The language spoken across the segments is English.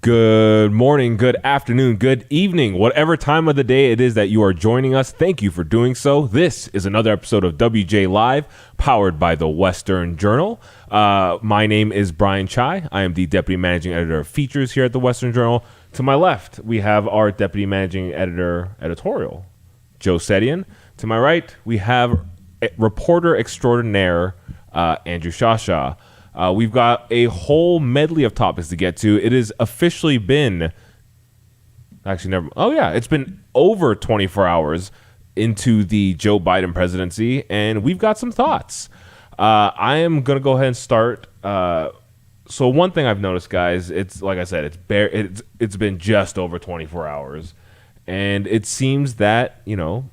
Good morning, good afternoon, good evening, whatever time of the day it is that you are joining us. Thank you for doing so. This is another episode of WJ Live, powered by the Western Journal. My name is Brian Chai. I am the Deputy Managing Editor of Features here at the Western Journal. To my left, we have our Deputy Managing Editor Editorial, Joe Sedian. To my right, we have reporter extraordinaire, Andrew Shasha. We've got a whole medley of topics to get to. It has officially been, it's been over 24 hours into the Joe Biden presidency, and we've got some thoughts. I am going to go ahead and start. So one thing I've noticed, guys, it's like I said, it's been just over 24 hours, and it seems that,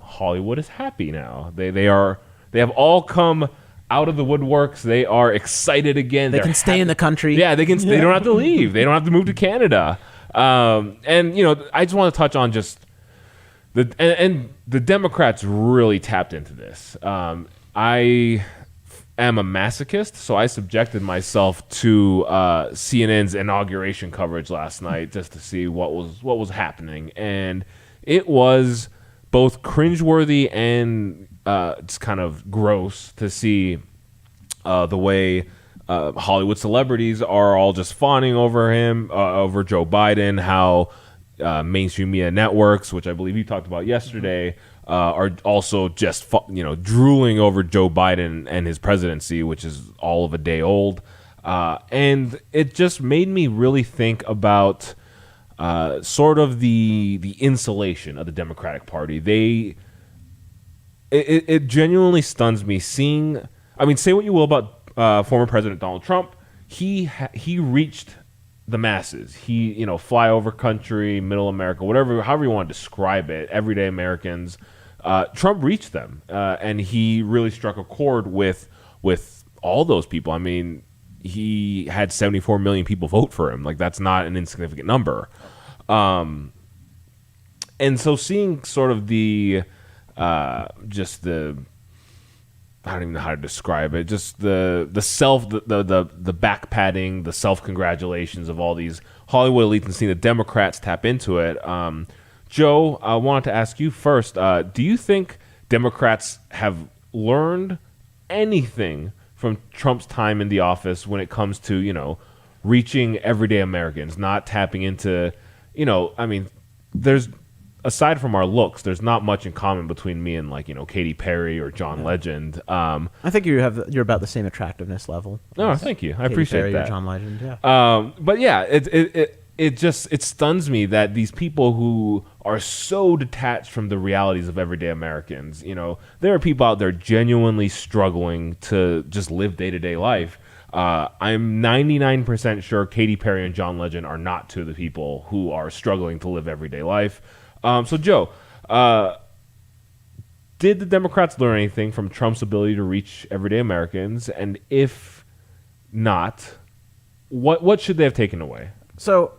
Hollywood is happy now. They have all come out of the woodworks. They are excited again. They can stay in the country. Yeah, they can. They don't have to leave. They don't have to move to Canada. And I just want to touch on just the Democrats really tapped into this. I am a masochist, so I subjected myself to CNN's inauguration coverage last night just to see what was happening, and it was both cringeworthy and it's kind of gross to see the way Hollywood celebrities are all just fawning over him, over Joe Biden, how mainstream media networks, which I believe you talked about yesterday, are also just drooling over Joe Biden and his presidency, which is all of a day old. And it just made me really think about sort of the insulation of the Democratic Party. It genuinely stuns me seeing. I mean, say what you will about former President Donald Trump. He reached the masses. He, flyover country, middle America, however you want to describe it, everyday Americans. Trump reached them, and he really struck a chord with all those people. I mean, he had 74 million people vote for him. Like, that's not an insignificant number. And so seeing sort of I don't even know how to describe it. Just the back patting, the self congratulations of all these Hollywood elites, and seeing the Democrats tap into it. Joe, I wanted to ask you first. Do you think Democrats have learned anything from Trump's time in the office when it comes to reaching everyday Americans, not tapping into there's. Aside from our looks, there's not much in common between me and Katy Perry or John Legend. I think you're about the same attractiveness level. No, thank you. I appreciate Perry that. Or John Legend, yeah. But yeah, it stuns me that these people who are so detached from the realities of everyday Americans, there are people out there genuinely struggling to just live day-to-day life. I'm 99% sure Katy Perry and John Legend are not two of the people who are struggling to live everyday life. So, Joe, did the Democrats learn anything from Trump's ability to reach everyday Americans? And if not, what should they have taken away? So,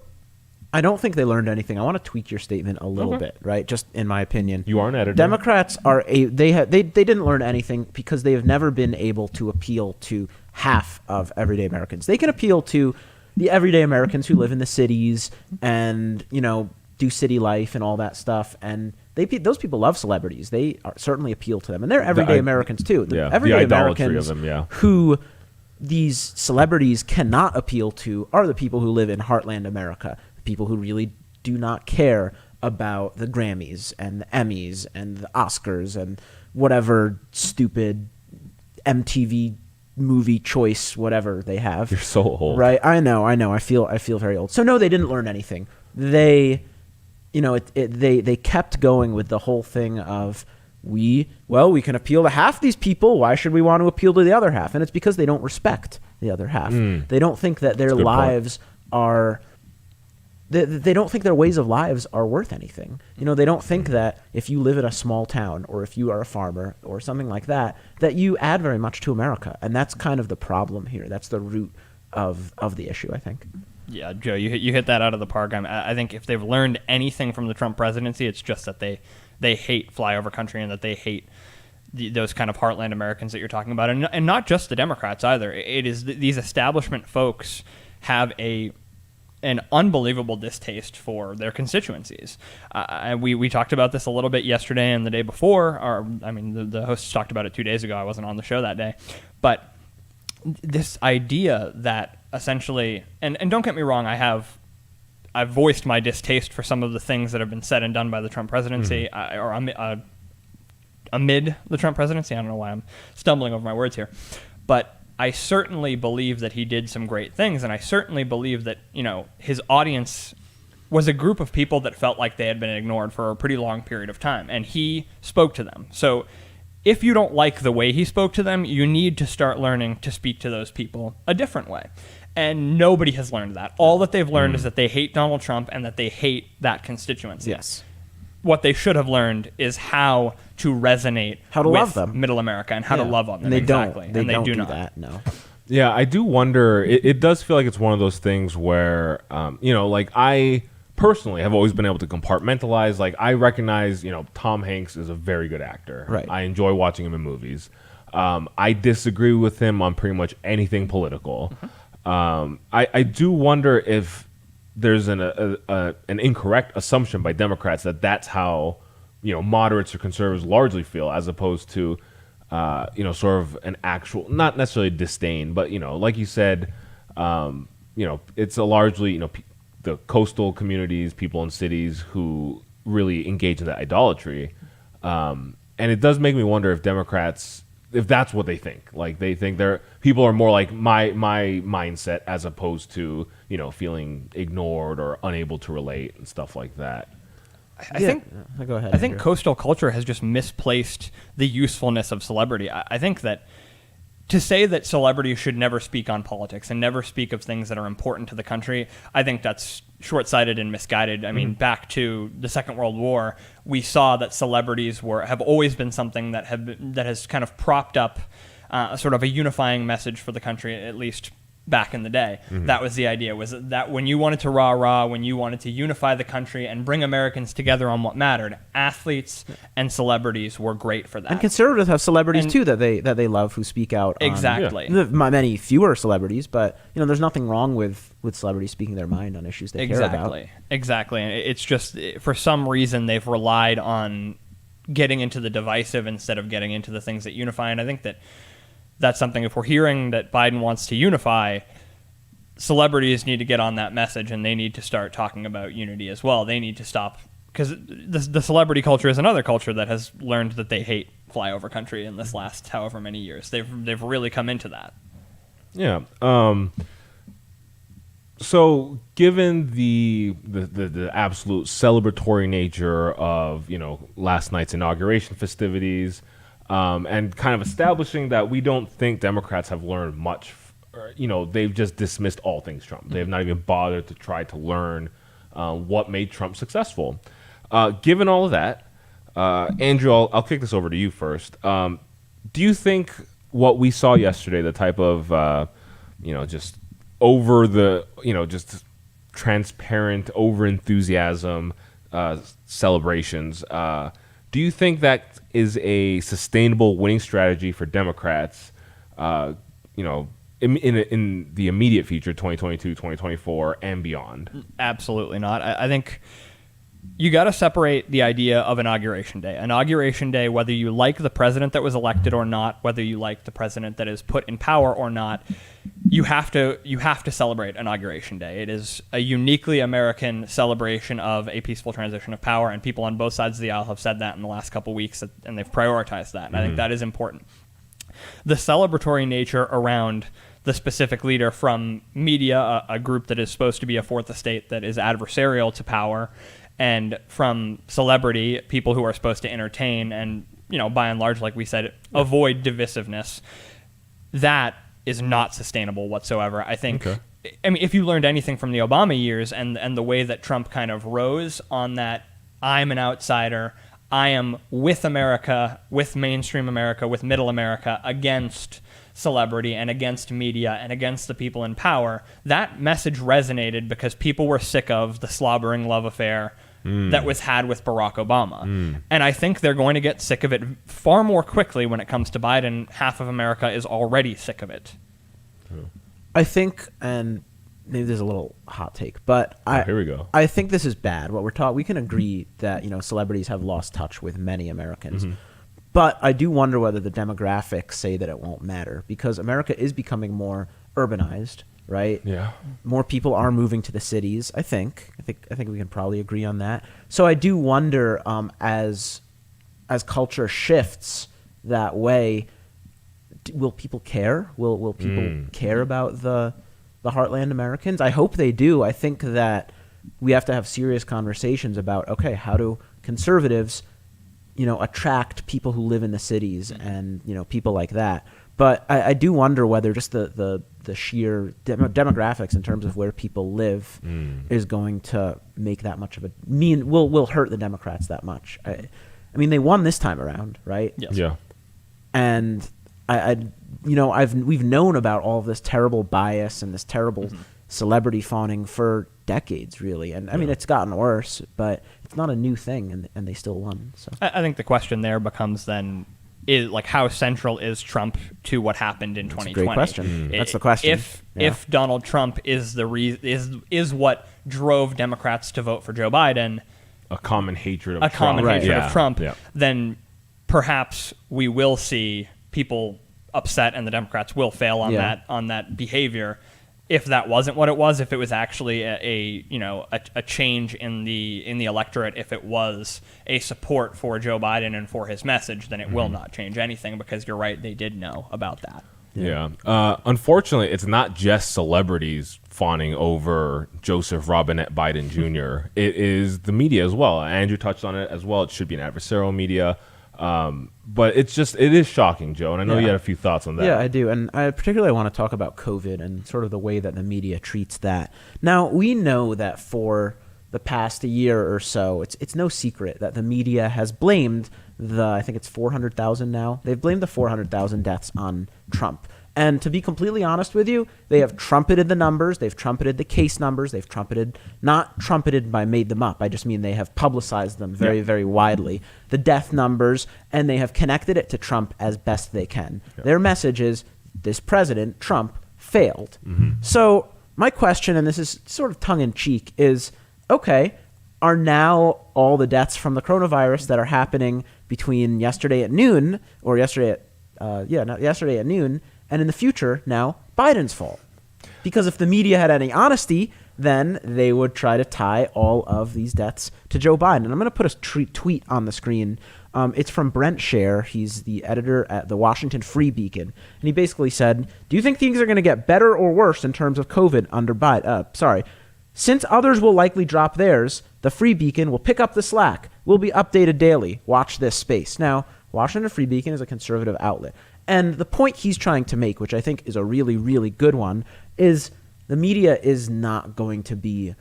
I don't think they learned anything. I want to tweak your statement a little bit, right? Just in my opinion. You are an editor. Democrats they didn't learn anything because they have never been able to appeal to half of everyday Americans. They can appeal to the everyday Americans who live in the cities and, do city life and all that stuff, and those people love celebrities. They certainly appeal to them, and they're everyday Americans too. The everyday Americans of them, who these celebrities cannot appeal to are the people who live in heartland America, the people who really do not care about the Grammys and the Emmys and the Oscars and whatever stupid MTV movie choice whatever they have. You're so old, right? I know. I feel very old. So no, they didn't learn anything. They they kept going with the whole thing of we can appeal to half these people. Why should we want to appeal to the other half? And it's because they don't respect the other half. They don't think that their lives are. They don't think their ways of lives are worth anything. They don't think that if you live in a small town or if you are a farmer or something like that, that you add very much to America. And that's kind of the problem here. That's the root of the issue, I think. Yeah, Joe, you hit that out of the park. I think if they've learned anything from the Trump presidency, it's just that they hate flyover country and that they hate those kind of heartland Americans that you're talking about, and not just the Democrats either. It is these establishment folks have a an unbelievable distaste for their constituencies. We talked about this a little bit yesterday and the day before. The hosts talked about it 2 days ago. I wasn't on the show that day. But this idea that essentially, and don't get me wrong, I've voiced my distaste for some of the things that have been said and done by the Trump presidency, amid the Trump presidency. I don't know why I'm stumbling over my words here. But I certainly believe that he did some great things, and I certainly believe that, his audience was a group of people that felt like they had been ignored for a pretty long period of time, and he spoke to them. So if you don't like the way he spoke to them, you need to start learning to speak to those people a different way. And nobody has learned that. All that they've learned is that they hate Donald Trump and that they hate that constituency. Yes. What they should have learned is how to resonate with love them. Middle America and how to love on them. And they exactly. don't. They do do not. that. No. Yeah, I do wonder. It does feel like it's one of those things where, like I personally have always been able to compartmentalize. Like I recognize, Tom Hanks is a very good actor. Right. I enjoy watching him in movies. I disagree with him on pretty much anything political. I do wonder if there's an incorrect assumption by Democrats that that's how moderates or conservatives largely feel, as opposed to sort of an actual, not necessarily disdain, but like you said, it's a largely the coastal communities, people in cities who really engage in that idolatry, and it does make me wonder if Democrats, if that's what they think. Like they think people are more like my mindset, as opposed to feeling ignored or unable to relate and stuff like that. I think Go ahead. I think coastal culture has just misplaced the usefulness of celebrity. I think that to say that celebrities should never speak on politics and never speak of things that are important to the country, I think that's short-sighted and misguided. I mean, back to the Second World War, we saw that celebrities have always been something that has kind of propped up sort of a unifying message for the country, at least back in the day. That was the idea, was that when you wanted to rah-rah, when you wanted to unify the country and bring Americans together on what mattered, athletes and celebrities were great for that. And conservatives have celebrities too that they love, who speak out. Exactly. Many fewer celebrities, but there's nothing wrong with celebrities speaking their mind on issues they care about. Exactly. And it's just, for some reason, they've relied on getting into the divisive instead of getting into the things that unify. And I think that's something, if we're hearing that Biden wants to unify, celebrities need to get on that message, and they need to start talking about unity as well. They need to stop, because the celebrity culture is another culture that has learned that they hate flyover country in this last however many years. They've really come into that. Yeah. So given the absolute celebratory nature of last night's inauguration festivities, and kind of establishing that we don't think Democrats have learned much, they've just dismissed all things Trump. They have not even bothered to try to learn what made Trump successful. Given all of that, Andrew, I'll kick this over to you first. Do you think what we saw yesterday, the type of just over the just transparent over enthusiasm celebrations, do you think that is a sustainable winning strategy for Democrats, in the immediate future, 2022, 2024, and beyond? Absolutely not. I think you got to separate the idea of Inauguration Day. Inauguration Day, whether you like the president that was elected or not, whether you like the president that is put in power or not, you have to celebrate Inauguration Day. It is a uniquely American celebration of a peaceful transition of power, and people on both sides of the aisle have said that in the last couple weeks, and they've prioritized that, and I think that is important. The celebratory nature around the specific leader from media, a group that is supposed to be a fourth estate that is adversarial to power, and from celebrity, people who are supposed to entertain and, by and large, like we said, avoid divisiveness, that is not sustainable whatsoever. I think, I mean, if you learned anything from the Obama years and the way that Trump kind of rose on that, I'm an outsider, I am with America, with mainstream America, with middle America, against celebrity and against media and against the people in power, that message resonated because people were sick of the slobbering love affair that was had with Barack Obama. And I think they're going to get sick of it far more quickly when it comes to Biden. Half of America is already sick of it. I think, and maybe there's a little hot take, but here we go. I think this is bad. What we're taught, we can agree that celebrities have lost touch with many Americans, but I do wonder whether the demographics say that it won't matter, because America is becoming more urbanized, right? Yeah. More people are moving to the cities. I think we can probably agree on that. So I do wonder, as culture shifts that way, will people care? Will people care about the Heartland Americans? I hope they do. I think that we have to have serious conversations about, okay, how do conservatives, attract people who live in the cities and, people like that. But I do wonder whether just the sheer demographics in terms of where people live is going to make that much of will hurt the Democrats that much. I mean, they won this time around, right? Yes. Yeah. And we've known about all of this terrible bias and this terrible celebrity fawning for decades, really. And I mean, it's gotten worse, but it's not a new thing, and they still won. So I think the question there becomes then, is like, how central is Trump to what happened in 2020? That's a great question. That's the question. If Donald Trump is is what drove Democrats to vote for Joe Biden, a common hatred of a Trump. common hatred of Trump, Yeah. then perhaps we will see people upset and the Democrats will fail on that behavior. If that wasn't what it was, if it was actually a change in the electorate, if it was a support for Joe Biden and for his message, then it will not change anything, because you're right, they did know about that. Yeah. Unfortunately, it's not just celebrities fawning over Joseph Robinette Biden Jr. It is the media as well. Andrew touched on it as well. It should be an adversarial media. But it is shocking, Joe, and I know you had a few thoughts on that. Yeah, I do, and I particularly want to talk about COVID and sort of the way that the media treats that. Now, we know that for the past year or so, it's no secret that the media has blamed I think it's 400,000 now. They've blamed the 400,000 deaths on Trump. And to be completely honest with you, they have trumpeted the numbers, they've trumpeted the case numbers, they've not trumpeted by made them up, I just mean they have publicized them very, very widely, the death numbers, and they have connected it to Trump as best they can. Their message is, this president, Trump, failed. So my question, and this is sort of tongue-in-cheek, is, okay, are now all the deaths from the coronavirus that are happening between yesterday at noon, or yesterday at noon, and in the future, now, Biden's fault? Because if the media had any honesty, then they would try to tie all of these deaths to Joe Biden. And I'm going to put a tweet on the screen. It's from Brent Scher. He's the editor at the Washington Free Beacon. And he basically said, do you think things are going to get better or worse in terms of COVID under Biden? Since others will likely drop theirs, the Free Beacon will pick up the slack. We'll be updated daily. Watch this space. Now, Washington Free Beacon is a conservative outlet. And the point he's trying to make, which I think is a really, really good one, is the media is not going to be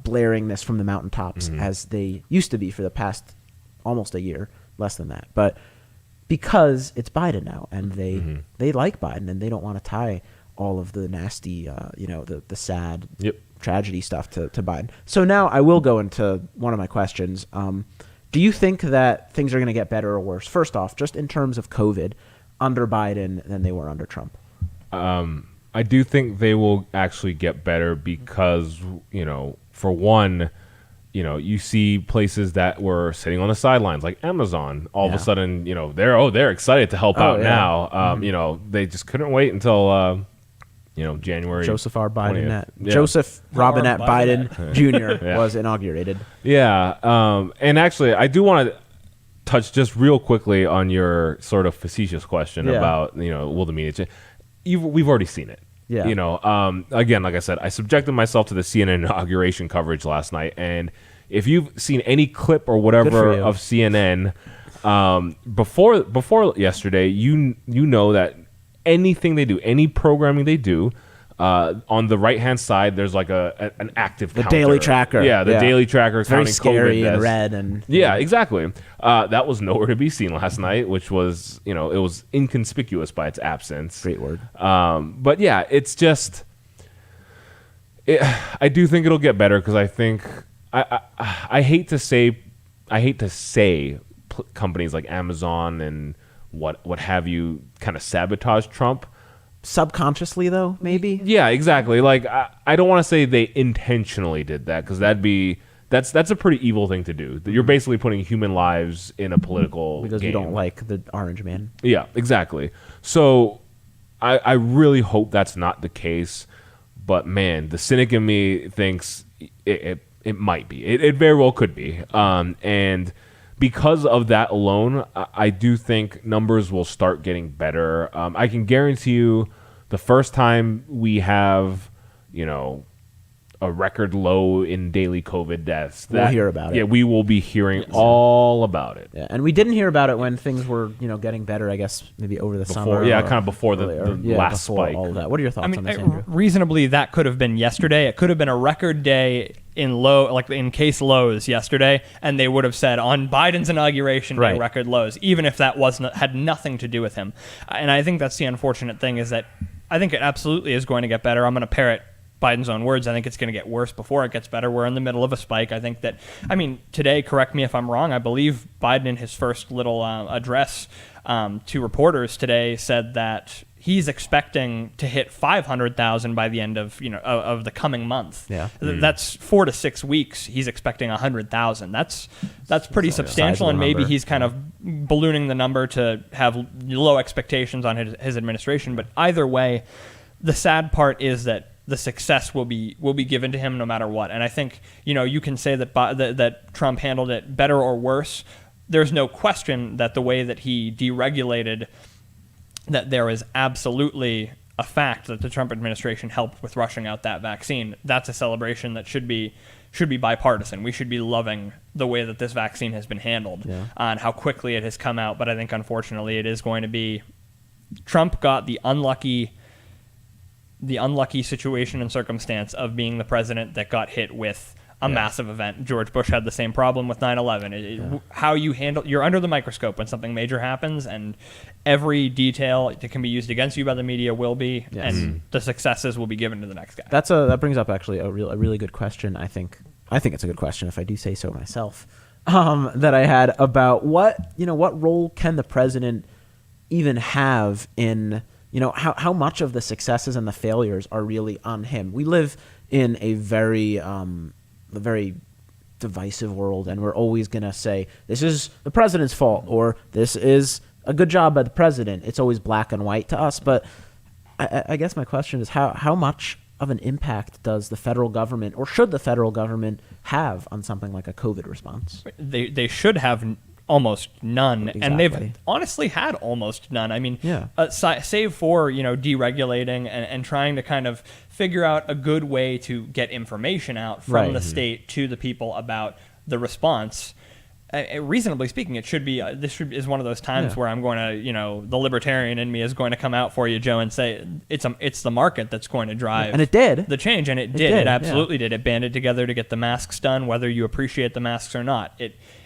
blaring this from the mountaintops as they used to be for the past almost a year, less than that. But because it's Biden now, and they like Biden, and they don't want to tie all of the nasty, the sad tragedy stuff to Biden. So now I will go into one of my questions. Do you think that things are going to get better or worse? First off, just in terms of COVID, under Biden than they were under Trump? I do think they will actually get better because, for one, you see places that were sitting on the sidelines, like Amazon, all of a sudden, they're excited to help out now. They just couldn't wait until, January. Joseph R. Biden, 20th. Joseph Robinette Biden Jr. was inaugurated. Yeah. And actually, I do want to touch just real quickly on your sort of facetious question about, will the media change? We've already seen it. Yeah. Again, like I said, I subjected myself to the CNN inauguration coverage last night, and if you've seen any clip or whatever of CNN before yesterday, you know that anything they do, any programming they do, on the right-hand side, there's like an active counter. Daily tracker. Yeah, the daily tracker. It's very scary COVID and red. And yeah, exactly. That was nowhere to be seen last night, which was, it was inconspicuous by its absence. Great word. But yeah, it's just, I do think it'll get better because I think, I hate to say companies like Amazon and what have you kind of sabotage Trump. subconsciously though, maybe. Yeah, exactly. Like I don't want to say they intentionally did that, because that's a pretty evil thing to do. You're basically putting human lives in a political Because game. you don't like the orange man. Yeah, exactly. So I really hope that's not the case. But man, the cynic in me thinks it might be. It very well could be. And because of that alone, I do think numbers will start getting better. I can guarantee you, the first time we have, a record low in daily COVID deaths, We'll hear about it. Yeah, we will be hearing all about it. Yeah, and we didn't hear about it when things were, getting better. I guess maybe over the summer. Yeah, kind of before the last before spike. all of that. What are your thoughts I mean, on this, Andrew? reasonably, that could have been yesterday. It could have been a record day in case lows yesterday, and they would have said on Biden's inauguration day, Right. record lows, even if that had nothing to do with him. And I think that's the unfortunate thing, is that I think it absolutely is going to get better. I'm going to parrot Biden's own words. I think it's going to get worse before it gets better. We're in the middle of a spike. I think that, today, correct me if I'm wrong, I believe Biden in his first little address to reporters today said that he's expecting to hit 500,000 by the end of the coming month. Yeah. That's 4 to 6 weeks. He's expecting 100,000. That's pretty substantial, and maybe number. he's kind of ballooning the number to have low expectations on his administration. But either way, the sad part is that the success will be given to him no matter what. And I think you can say that Trump handled it better or worse. There's no question that the way that he deregulated, that there is absolutely a fact that the Trump administration helped with rushing out that vaccine. That's a celebration that should be bipartisan. We should be loving the way that this vaccine has been handled, and how quickly it has come out. But I think, unfortunately, it is going to be Trump got the unlucky situation and circumstance of being the president that got hit with a massive event. George Bush had the same problem with 9/11. How you handle, you're under the microscope when something major happens, and every detail that can be used against you by the media will be, and the successes will be given to the next guy. That brings up actually a really good question. I think it's a good question, if I do say so myself. That I had about what role can the president even have in how much of the successes and the failures are really on him. We live in a very divisive world, and we're always going to say this is the president's fault or this is a good job by the president. It's always black and white to us. But I guess my question is how much of an impact does the federal government, or should the federal government, have on something like a COVID response? They should have almost none, Exactly. and they've honestly had almost none. I mean, save for deregulating and trying to kind of figure out a good way to get information out from the state to the people about the response. Reasonably speaking, it should be. Is one of those times where I'm going to, the libertarian in me is going to come out for you, Joe, and say it's the market that's going to drive, and it did the change, and it did. It absolutely did. It banded together to get the masks done, whether you appreciate the masks or not.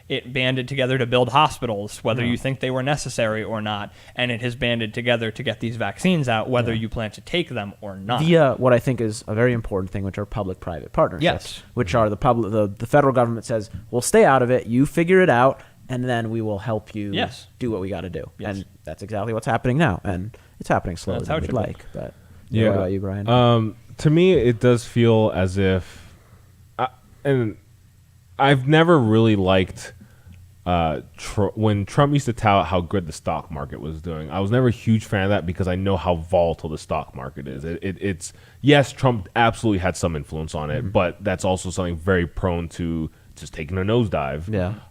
It banded together to build hospitals, whether you think they were necessary or not, and it has banded together to get these vaccines out, whether you plan to take them or not. Via what I think is a very important thing, which are public-private partnerships, which are the federal government says, we'll stay out of it, you figure it out, and then we will help you do what we got to do. And that's exactly what's happening now, and it's happening slower than we'd like. But what about you, Brian? To me, it does feel as if, and I've never really liked when Trump used to tout how good the stock market was doing. I was never a huge fan of that because I know how volatile the stock market is. It's yes, Trump absolutely had some influence on it, but that's also something very prone to just taking a nosedive.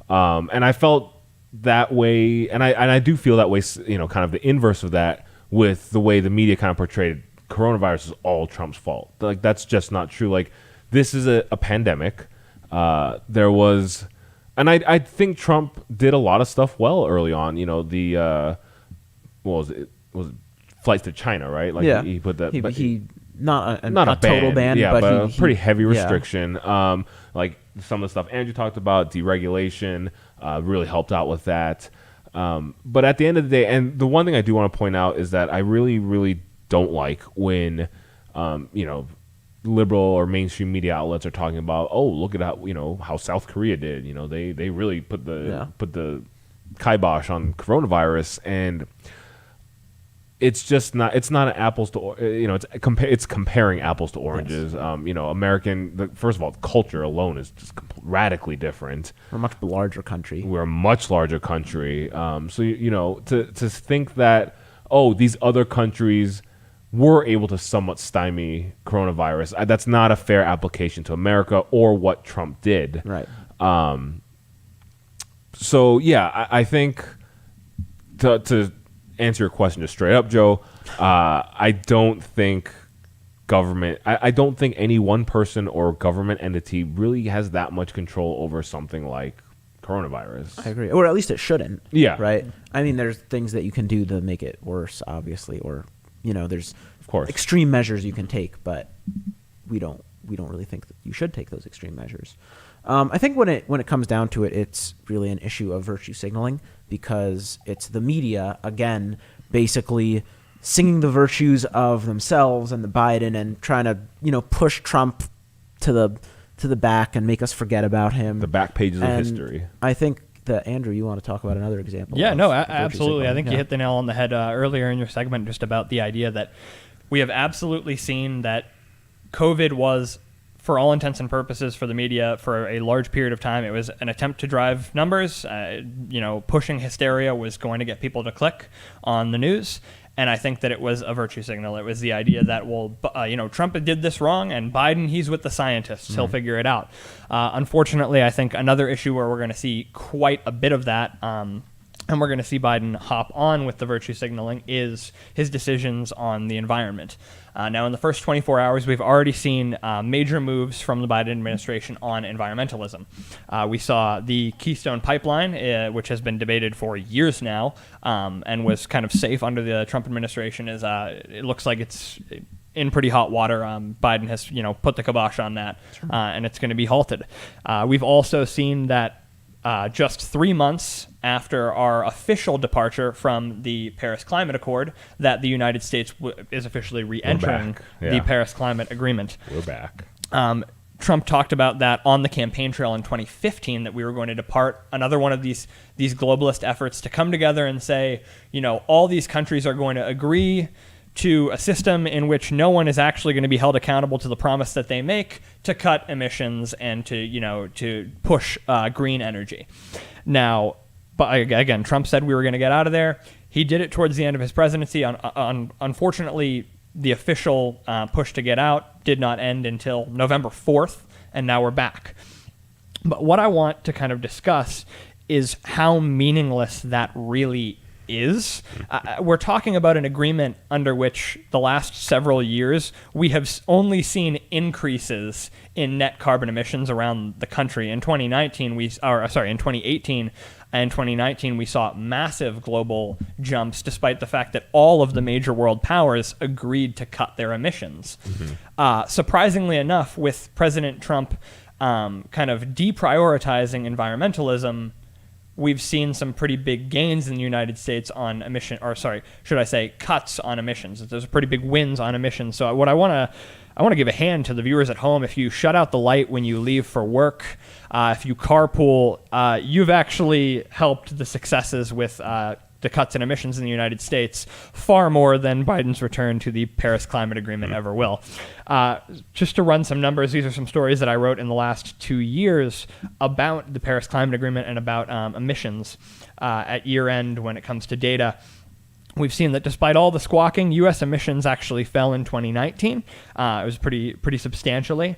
And I felt that way, and I do feel that way. Kind of the inverse of that with the way the media kind of portrayed coronavirus is all Trump's fault. Like that's just not true. Like this is a pandemic. There was. And I think Trump did a lot of stuff well early on. The what was it flights to China, right? Like he put that. He not a total total ban, but a pretty heavy yeah. restriction. Like some of the stuff Andrew talked about, deregulation, really helped out with that. But at the end of the day, and the one thing I do want to point out is that I really, really don't like when liberal or mainstream media outlets are talking about, oh, look at how South Korea did. They really put the kibosh on coronavirus. And it's just not. It's not an apples to it's comparing apples to oranges. Yes. First of all, culture alone is just radically different. We're a much larger country. We're a much larger country. To think that these other countries were able to somewhat stymie coronavirus, that's not a fair application to America or what Trump did. Right. I think to answer your question just straight up, Joe, I don't think government, I don't think any one person or government entity really has that much control over something like coronavirus. I agree. Or at least it shouldn't. Yeah. Right? I mean, there's things that you can do to make it worse, obviously, or, there's Of course. extreme measures you can take, but we don't really think that you should take those extreme measures. I think when it comes down to it, it's really an issue of virtue signaling, because it's the media, again, basically singing the virtues of themselves and the Biden and trying to, push Trump to the back and make us forget about him. The back pages of history. I think that, Andrew, you want to talk about another example. Yeah, no, virtue absolutely. signaling. I think you hit the nail on the head earlier in your segment just about the idea that we have absolutely seen that COVID was, for all intents and purposes, for the media for a large period of time, it was an attempt to drive numbers. Pushing hysteria was going to get people to click on the news. And I think that it was a virtue signal. It was the idea that, Trump did this wrong, and Biden, he's with the scientists. He'll figure it out. Unfortunately, I think another issue where we're going to see quite a bit of that, and we're going to see Biden hop on with the virtue signaling, is his decisions on the environment. Now, in the first 24 hours, we've already seen major moves from the Biden administration on environmentalism. We saw the Keystone Pipeline, which has been debated for years now, and was kind of safe under the Trump administration. It looks like it's in pretty hot water. Biden has, put the kibosh on that, and it's going to be halted. We've also seen that just 3 months after our official departure from the Paris Climate Accord, that the United States is officially re-entering the Paris Climate Agreement. We're back. Trump talked about that on the campaign trail in 2015, that we were going to depart. Another one of these globalist efforts to come together and say, all these countries are going to agree to a system in which no one is actually going to be held accountable to the promise that they make to cut emissions and to push green energy. Now, but again, Trump said we were going to get out of there. He did it towards the end of his presidency. Unfortunately, the official push to get out did not end until November 4th, and now we're back. But what I want to kind of discuss is how meaningless that really is. We're talking about an agreement under which the last several years we have only seen increases in net carbon emissions around the country. In 2018 and 2019, we saw massive global jumps, despite the fact that all of the major world powers agreed to cut their emissions. Surprisingly enough, with President Trump kind of deprioritizing environmentalism, we've seen some pretty big gains in the United States on cuts on emissions. There's pretty big wins on emissions. So what I want to give a hand to the viewers at home. If you shut out the light when you leave for work, if you carpool, you've actually helped the successes with the cuts in emissions in the United States far more than Biden's return to the Paris Climate Agreement ever will. Just to run some numbers, these are some stories that I wrote in the last 2 years about the Paris Climate Agreement and about emissions at year end when it comes to data. We've seen that despite all the squawking, U.S. emissions actually fell in 2019. It was pretty substantially.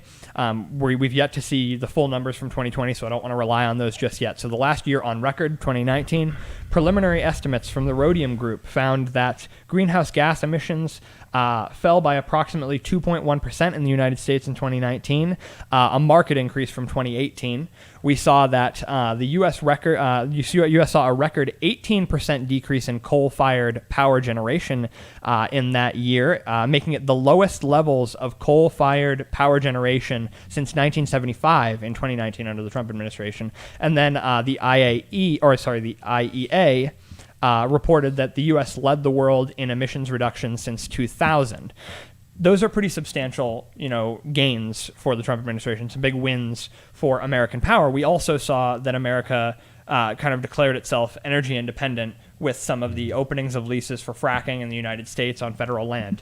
We've yet to see the full numbers from 2020, so I don't want to rely on those just yet. So the last year on record, 2019, preliminary estimates from the Rhodium Group found that greenhouse gas emissions fell by approximately 2.1% in the United States in 2019, a market increase from 2018. We saw that the U.S. saw a record 18% decrease in coal-fired power generation in that year, making it the lowest levels of coal-fired power generation since 1975 in 2019 under the Trump administration. And then the IEA reported that the U.S. led the world in emissions reduction since 2000. Those are pretty substantial, gains for the Trump administration, some big wins for American power. We also saw that America kind of declared itself energy independent with some of the openings of leases for fracking in the United States on federal land.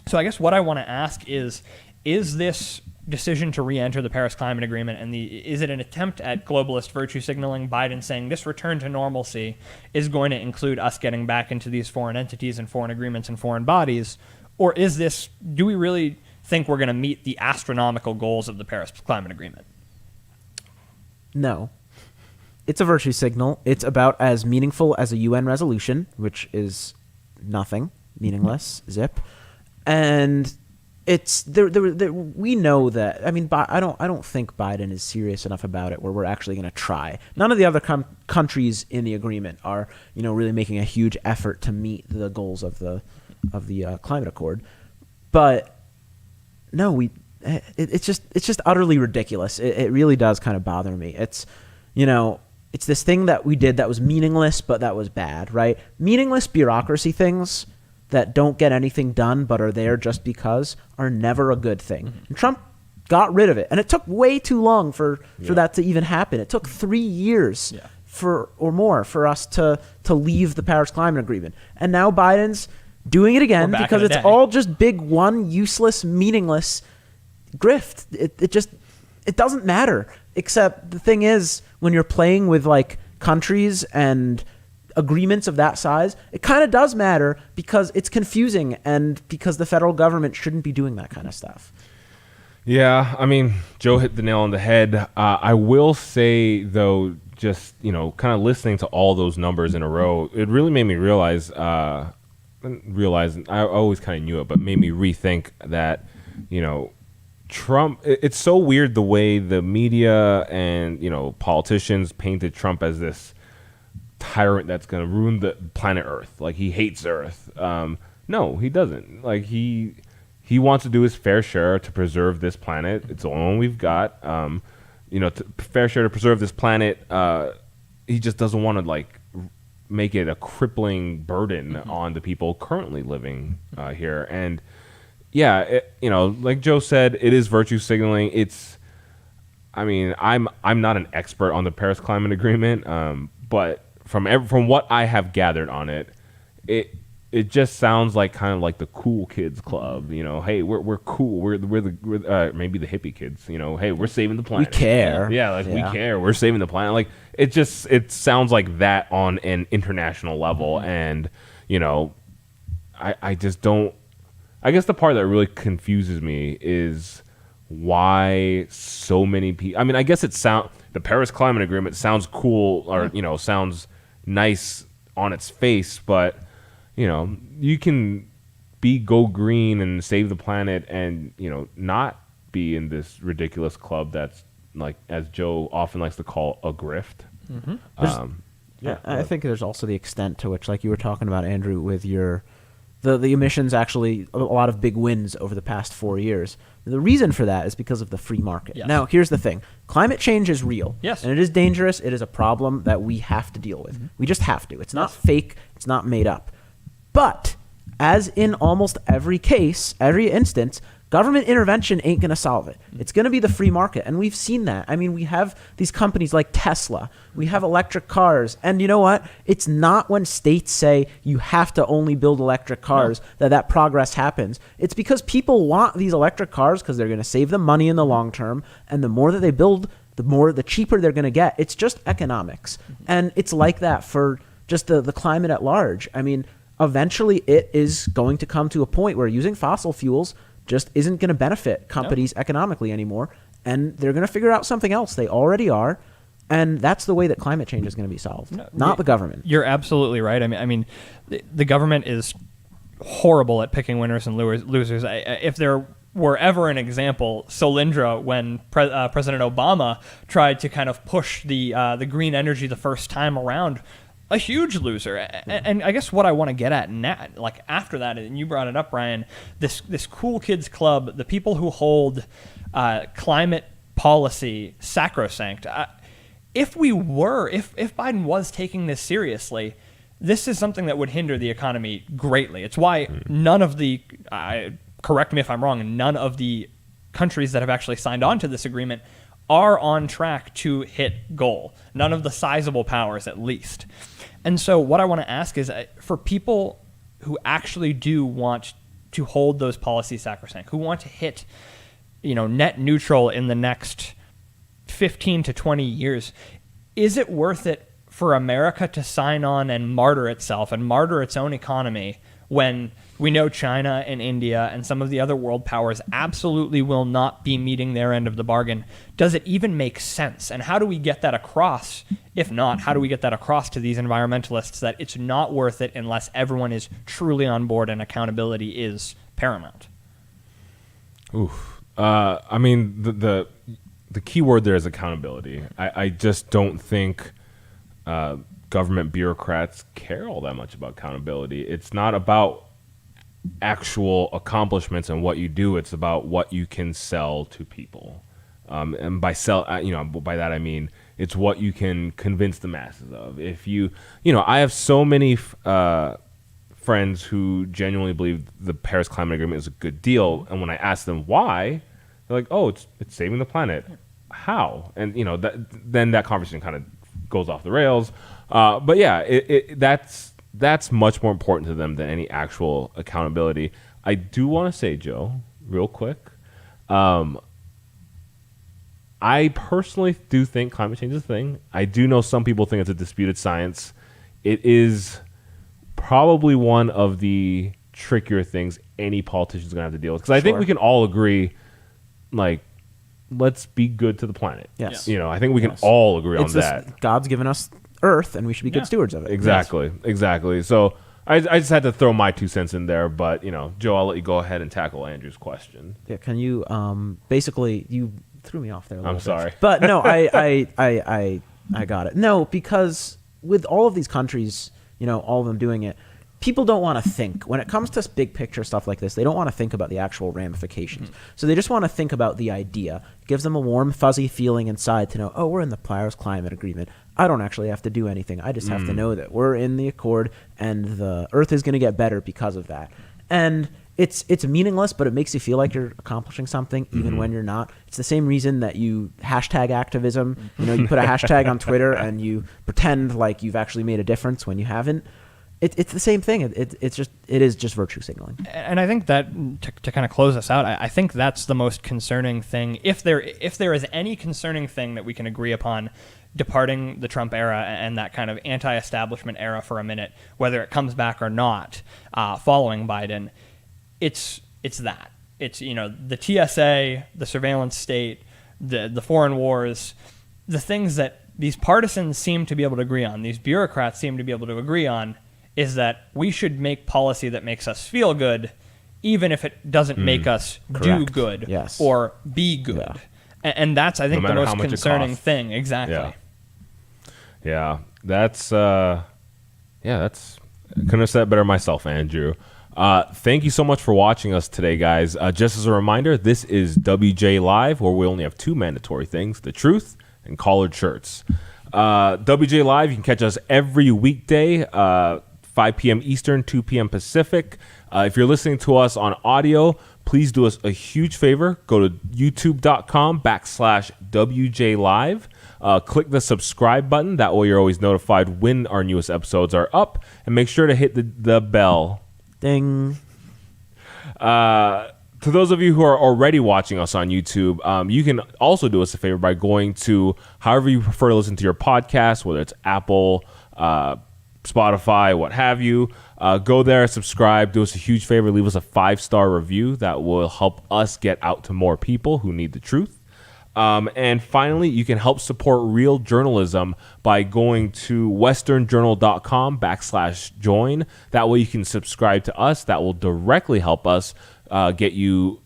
So I guess what I want to ask is this decision to re-enter the Paris Climate Agreement, and is it an attempt at globalist virtue signaling? Biden saying this return to normalcy is going to include us getting back into these foreign entities and foreign agreements and foreign bodies? Or do we really think we're going to meet the astronomical goals of the Paris Climate Agreement? No. It's a virtue signal. It's about as meaningful as a UN resolution, which is nothing, meaningless, zip. And it's we know that. I mean, I don't think Biden is serious enough about it where we're actually going to try. None of the other countries in the agreement are, really making a huge effort to meet the goals of the climate accord. But no, it's just utterly ridiculous. It really does kind of bother me. It's it's this thing that we did that was meaningless, but that was bad, right? Meaningless bureaucracy things that don't get anything done but are there just because are never a good thing. Mm-hmm. And Trump got rid of it. And it took way too long for that to even happen. It took 3 years or more for us to leave the Paris Climate Agreement. And now Biden's doing it again because it's all just big, one useless, meaningless grift. It doesn't matter. Except the thing is, when you're playing with like countries and agreements of that size, it kind of does matter because it's confusing and because the federal government shouldn't be doing that kind of stuff. Yeah, I mean, Joe hit the nail on the head. I will say, though, just, kind of listening to all those numbers in a row, it really made me realize, I always kind of knew it, but made me rethink that, Trump, it's so weird the way the media and, politicians painted Trump as this tyrant that's going to ruin the planet Earth. Like, he hates Earth. No, he doesn't. Like, he wants to do his fair share to preserve this planet. It's the only one we've got. Fair share to preserve this planet. He just doesn't want to, like, make it a crippling burden on the people currently living here. And, yeah, like Joe said, it is virtue signaling. I'm not an expert on the Paris Climate Agreement, but from what I have gathered on it, it just sounds like kind of like the cool kids club. Hey, we're cool. We're maybe the hippie kids. Hey, we're saving the planet. We care. Yeah, we care. We're saving the planet. Like, it sounds like that on an international level, and I just don't. I guess the part that really confuses me is why so many people. I mean, I guess the Paris Climate Agreement sounds cool, or sounds nice on its face, but you can go green and save the planet and not be in this ridiculous club that's, like, as Joe often likes to call, a grift. I think there's also the extent to which, like you were talking about, Andrew, with the emissions, actually a lot of big wins over the past 4 years. The reason for that is because of the free market. Yes. Now, here's the thing. Climate change is real. Yes. And it is dangerous. It is a problem that we have to deal with. We just have to. It's not fake. It's not made up. But as in almost every case, every instance, government intervention ain't going to solve it. It's going to be the free market. And we've seen that. I mean, we have these companies like Tesla. We have electric cars. And you know what? It's not when states say you have to only build electric cars that progress happens. It's because people want these electric cars because they're going to save them money in the long term. And the more that they build, the cheaper they're going to get. It's just economics. And it's like that for just the climate at large. I mean, eventually it is going to come to a point where using fossil fuels just isn't going to benefit companies economically anymore, and they're going to figure out something else. They already are, and that's the way that climate change is going to be solved, not the government. You're absolutely right. I mean, the government is horrible at picking winners and losers. If there were ever an example, Solyndra, when President Obama tried to kind of push the green energy the first time around, a huge loser. And I guess what I want to get at now, like after that, and you brought it up, Ryan, this cool kids club, the people who hold climate policy sacrosanct. If Biden was taking this seriously, this is something that would hinder the economy greatly. It's why none of the, correct me if I'm wrong, none of the countries that have actually signed on to this agreement are on track to hit goal. None of the sizable powers, at least. And so what I want to ask is, for people who actually do want to hold those policies sacrosanct, who want to hit, net neutral in the next 15 to 20 years, is it worth it for America to sign on and martyr itself and martyr its own economy when we know China and India and some of the other world powers absolutely will not be meeting their end of the bargain? Does it even make sense? And how do we get that across? If not, how do we get that across to these environmentalists that it's not worth it unless everyone is truly on board and accountability is paramount? Oof. I mean, the key word there is accountability. I just don't think government bureaucrats care all that much about accountability. It's not about actual accomplishments and what you do. It's about what you can sell to people. And by sell, by that I mean it's what you can convince the masses of. If I have so many friends who genuinely believe the Paris Climate Agreement is a good deal, and when I ask them why, they're like, "Oh, it's saving the planet." How? And then that conversation kind of goes off the rails. But yeah, that's much more important to them than any actual accountability. I do want to say, Joe, real quick, I personally do think climate change is a thing. I do know some people think it's a disputed science. It is probably one of the trickier things any politician is going to have to deal with. Because I think we can all agree, let's be good to the planet. Yes. I think we can all agree on that. God's given us Earth, and we should be good stewards of it. Exactly. So I just had to throw my 2 cents in there. But, Joe, I'll let you go ahead and tackle Andrew's question. Yeah, can you basically you threw me off there a little bit. Sorry. But no, I got it. No, because with all of these countries, all of them doing it, people don't want to think. When it comes to big picture stuff like this, they don't want to think about the actual ramifications. So they just want to think about the idea. It gives them a warm, fuzzy feeling inside to know, oh, we're in the Paris Climate Agreement. I don't actually have to do anything. I just have to know that we're in the accord and the Earth is going to get better because of that. And it's meaningless, but it makes you feel like you're accomplishing something even when you're not. It's the same reason that you hashtag activism. You put a hashtag on Twitter and you pretend like you've actually made a difference when you haven't. It's the same thing. It is just virtue signaling. And I think that to kind of close us out, I think that's the most concerning thing. If there is any concerning thing that we can agree upon departing the Trump era and that kind of anti-establishment era for a minute, whether it comes back or not, following Biden, it's that. It's, the TSA, the surveillance state, the foreign wars, the things that these partisans seem to be able to agree on, these bureaucrats seem to be able to agree on, is that we should make policy that makes us feel good, even if it doesn't make us do good or be good. Yeah. And that's, I think, the most concerning thing. Exactly. Yeah. That's couldn't have said it better myself, Andrew. Thank you so much for watching us today, guys. Just as a reminder, this is WJ Live, where we only have 2 mandatory things: the truth and collared shirts. WJ Live, you can catch us every weekday, 5 p.m. Eastern, 2 p.m. Pacific. If you're listening to us on audio, please do us a huge favor. Go to youtube.com/WJ Live. Click the subscribe button. That way you're always notified when our newest episodes are up. And make sure to hit the bell. Ding. To those of you who are already watching us on YouTube, you can also do us a favor by going to however you prefer to listen to your podcast, whether it's Apple, Spotify, what have you. Go there, subscribe, do us a huge favor, leave us a 5-star review. That will help us get out to more people who need the truth. And finally, you can help support real journalism by going to westernjournal.com/join. That way you can subscribe to us. That will directly help us get you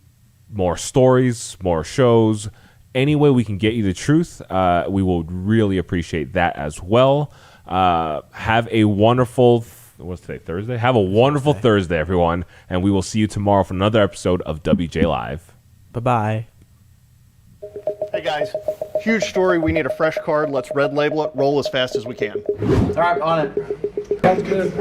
more stories, more shows. Any way we can get you the truth, we will really appreciate that as well. Have a wonderful, what's today, Thursday? Have a wonderful Thursday, everyone. And we will see you tomorrow for another episode of WJ Live. Bye-bye. Hey guys, huge story. We need a fresh card. Let's red label it. Roll as fast as we can. All right, on it. Sounds good.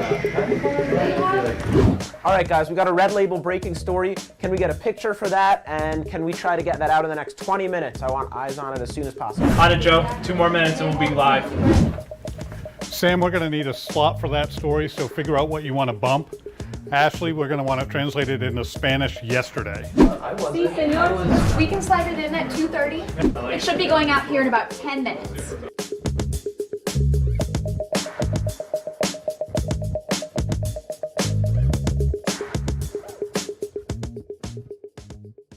All right, guys, we got a red label breaking story. Can we get a picture for that? And can we try to get that out in the next 20 minutes? I want eyes on it as soon as possible. On it, Joe. 2 more minutes and we'll be live. Sam, we're going to need a slot for that story, so figure out what you want to bump. Ashley, we're going to want to translate it into Spanish yesterday. Sí, señor. We can slide it in at 2:30. It should be going out here in about 10 minutes.